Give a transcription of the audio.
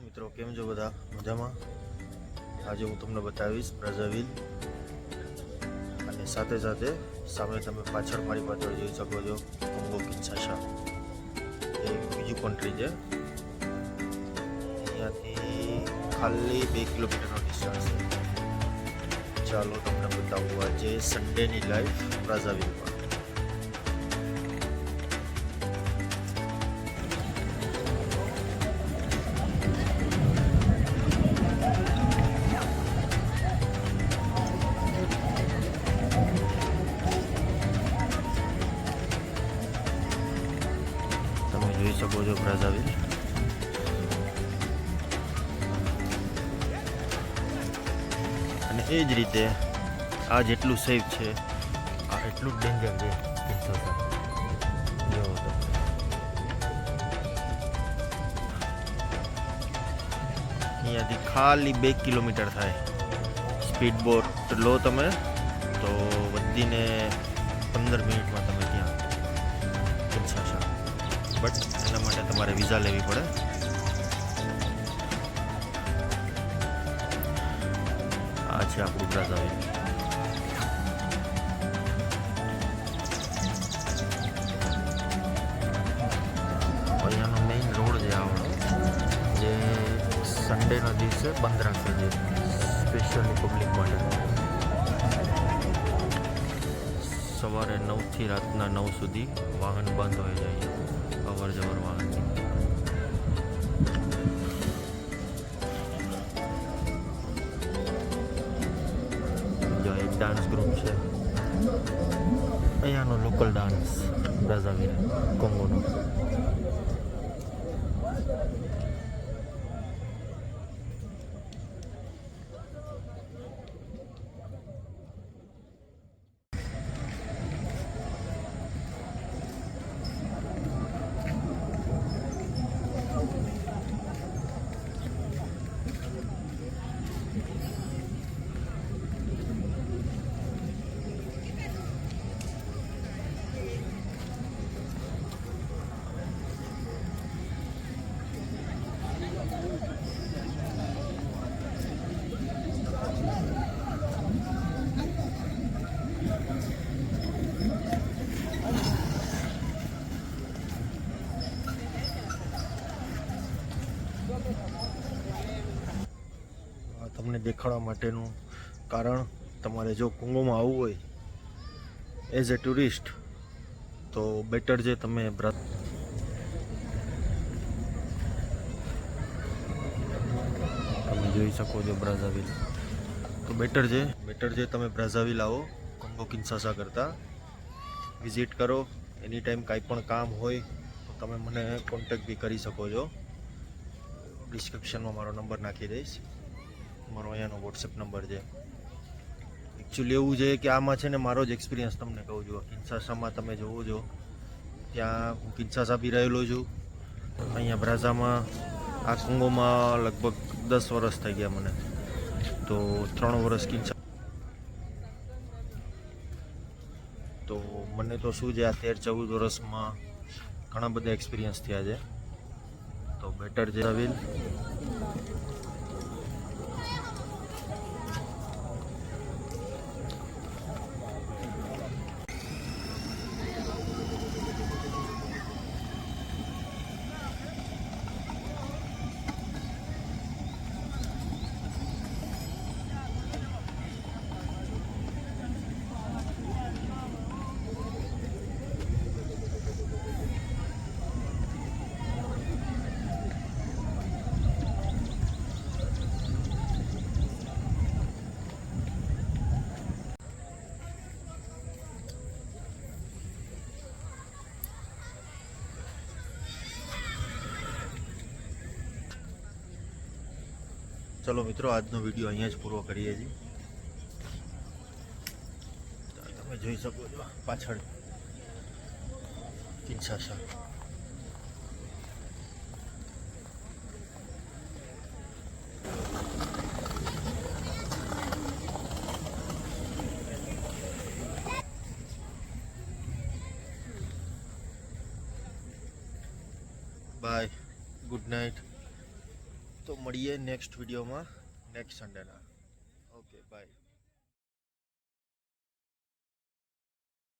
મિત્રો, કેમ છો બધા? મજામાં? આજે હું તમને બતાવીશ બ્રાઝાવિલ, અને સાથે સાથે સામે તમે પાછળ મારી પાછળ જોઈ શકો છો કોંગો કિન્શાસા. એ બીજું કન્ટ્રી છે. અહીંયાથી ખાલી 2 કિલોમીટરનો ડિસ્ટન્સ છે. ચાલો તમને બતાવું આજે સન્ડેની લાઈફ બ્રાઝાવિલમાં. જોઈ શકો છો બ્રાઝાવિલ. અને એ જ રીતે આ જેટલું સેફ છે આ એટલું જ ડેન્જર છે. જો અહીંયાથી ખાલી 2 કિલોમીટર થાય. સ્પીડ બોટ લો તમે તો વધીને 15 મિનિટમાં તમે ત્યાં કિન્શાસા. બટ એના માટે તમારે વિઝા લેવી પડે. આ છે આપણું બ્રાઝાવિલ. અહીંયાનો મેઇન રોડ છે આવડો, જે સન્ડેના દિવસે બંધ રાખે છે સ્પેશિયલી પબ્લિક માટે. સવારે 9થી રાતના 9 સુધી વાહન બંધ હોય છે અહીંયા, અવર જવર વાહનની. જો એક ડાન્સ ગ્રુપ છે, અહીંયાનો લોકલ ડાન્સ બ્રાઝાવિલ કોંગોનો. તમને દેખાડવા માટેનું કારણ, તમારે જો કોંગોમાં આવવું હોય એઝ એ ટુરિસ્ટ તો બેટર છે તમે તમે જોઈ શકો છો બ્રાઝાવિલ. તો બેટર છે તમે બ્રાઝાવિલ આવો કોંગો કિન્શાસા કરતાં. વિઝિટ કરો. એની ટાઈમ કાંઈ પણ કામ હોય તો તમે મને કોન્ટેક્ટ બી કરી શકો છો. ડિસ્ક્રિપ્શનમાં મારો નંબર નાખી દઈશ. મારો અહીંયાનો વોટ્સએપ નંબર છે. એકચ્યુઅલી એવું છે કે આમાં છે ને મારો જ એક્સપિરિયન્સ તમને કહું છું. કિન્શાસામાં તમે જોવો છો, ત્યાં હું કિન્શાસા બી રહેલો છું. અહીંયા બ્રાઝામાં આ કોંગોમાં લગભગ 10 વર્ષ થઈ ગયા મને. તો 3 વર્ષ કિન્શાસા. તો મને તો શું છે, આ 13-14 વર્ષમાં ઘણા બધા એક્સપિરિયન્સ થયા છે. તો બેટર છે બ્રાઝાવિલ. ચલો મિત્રો, આજનો વિડીયો અહીંયા જ પૂરો કરીએ છીએ. તમે જોઈ શકો છો પાછળ કિન્શાસા. By, good night. તો મળીએ નેક્સ્ટ વિડીયોમાં નેક્સ્ટ સન્ડેના. Okay bye.